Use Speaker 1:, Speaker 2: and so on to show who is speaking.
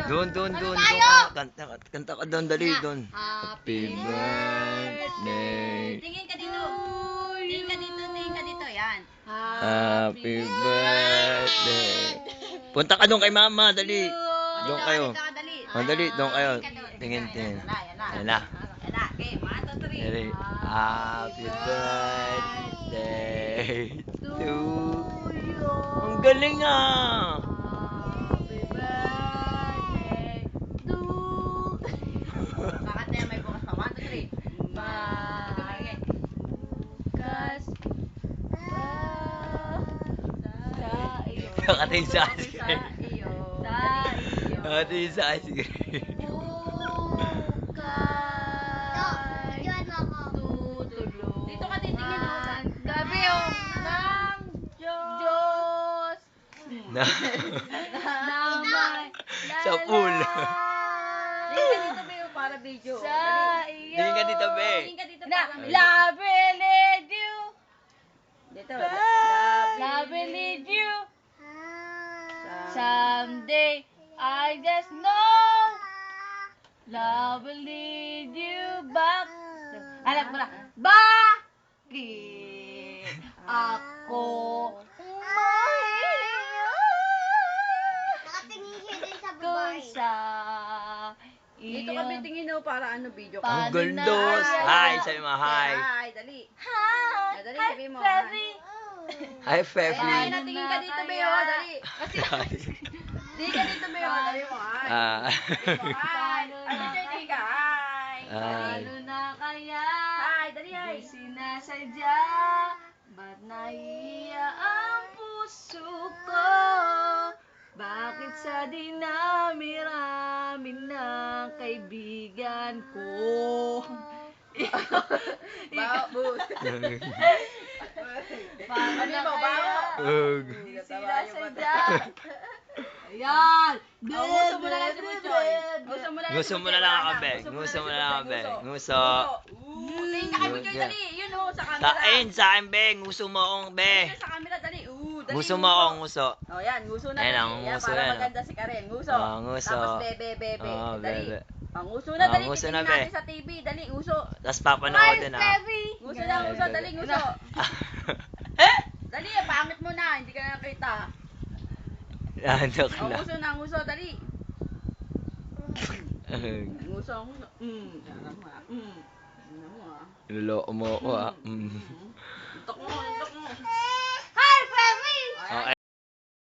Speaker 1: Doon ka. Kanta ka doon, dali doon. Happy birthday.
Speaker 2: Tingin ka dito. Tingin ka dito. Yan.
Speaker 1: Happy birthday. Punta ka doon kay mama, dali. Doon kayo. Dali, doon kayo. Tingin. Yan na.
Speaker 2: Okay, 1, 2, 3.
Speaker 1: Dali. Happy birthday to you. Ang galing ah.
Speaker 2: Happy birthday to Bakit na may bukas pa? 1, 2, 3. Bukas sa iyo.
Speaker 1: Nakatingin sa ice
Speaker 2: Sa
Speaker 1: cream.
Speaker 2: iyo.
Speaker 1: Nakatingin sa ice cream.
Speaker 2: Tutulungan. Dito ka titingin gabi ng Diyos.
Speaker 1: Na.
Speaker 2: Naman.
Speaker 1: Sa pool.
Speaker 2: Tingin ka dito Beo para video.
Speaker 3: Sa iyo.
Speaker 1: Tingin ka dito, be.
Speaker 2: Tingin ka dito
Speaker 3: Na,
Speaker 2: para video.
Speaker 3: love will lead you.
Speaker 2: Dito.
Speaker 3: Love will lead you. Someday, I just know. Love will lead you back. Alam mo na. Bakit ako kung sa
Speaker 2: Dito
Speaker 3: iyo.
Speaker 2: kami tingin para video ka.
Speaker 1: Ang
Speaker 3: Paano
Speaker 1: guldos.
Speaker 3: na-
Speaker 1: Hi, sabi mo, hi.
Speaker 2: Hi, dali.
Speaker 3: Hi,
Speaker 2: Dali,
Speaker 3: hi,
Speaker 2: sabi mo,
Speaker 3: Febby.
Speaker 1: Hi,
Speaker 2: Ay,
Speaker 1: Fefli.
Speaker 2: natingin ka dito Beo, dali. Tingin ka dito Beo, dali mo. Hi.
Speaker 1: Ah.
Speaker 2: Hi. Ano tingin ka? Hi.
Speaker 1: Hi.
Speaker 3: Paano na kaya?
Speaker 2: Hi, dali hi.
Speaker 3: Di sinasadya, ba't nahiya ang puso ko? Bakit sa dinami-rami ng kaibigan ko?
Speaker 2: Babus.
Speaker 3: Paano
Speaker 2: Ano
Speaker 3: na
Speaker 2: mo,
Speaker 3: kaya?
Speaker 1: Ug.
Speaker 3: Di sinasadya. Ayan!
Speaker 2: Oh, nguso mo na lang si Buchoy. Nguso mo na lang si
Speaker 1: Nguso mo
Speaker 2: Buchoy,
Speaker 1: na lang
Speaker 2: wala
Speaker 1: ako,
Speaker 2: na.
Speaker 1: be.
Speaker 2: Nguso mo
Speaker 1: Nguso mo
Speaker 2: na
Speaker 1: na lang ako,
Speaker 2: si
Speaker 1: be.
Speaker 2: Buchoy.
Speaker 1: Nguso.
Speaker 2: Tingin ka kay Buchoy, dali. Yun sa camera.
Speaker 1: Sa akin, be. Nguso mo akong, be.
Speaker 2: Yun sa camera, dali. Dali.
Speaker 1: Nguso mo akong, nguso.
Speaker 2: Oh, yan. Nguso na.
Speaker 1: Ayan,
Speaker 2: dali.
Speaker 1: ang nguso
Speaker 2: para
Speaker 1: yan, oh.
Speaker 2: maganda si Karen. Nguso.
Speaker 1: Oh, nguso.
Speaker 2: Tapos bebe.
Speaker 1: Oh,
Speaker 2: Dali.
Speaker 1: bebe.
Speaker 2: Oh, nguso na, dali.
Speaker 1: nguso na,
Speaker 2: Titingin
Speaker 1: be.
Speaker 2: natin sa TV. Dali, nguso.
Speaker 1: Tapos papanoodin ah.
Speaker 2: Nguso na, nguso. Dali, nguso. Dali, pangit mo na. Hindi ka na nakita.
Speaker 1: Joke
Speaker 2: Oh,
Speaker 1: lang.
Speaker 2: nguso na, nguso. Dali. Nguso, nguso. Alam mo ah. Alam mo ah.
Speaker 1: Niloloko mo ako ah.
Speaker 2: Tok mo.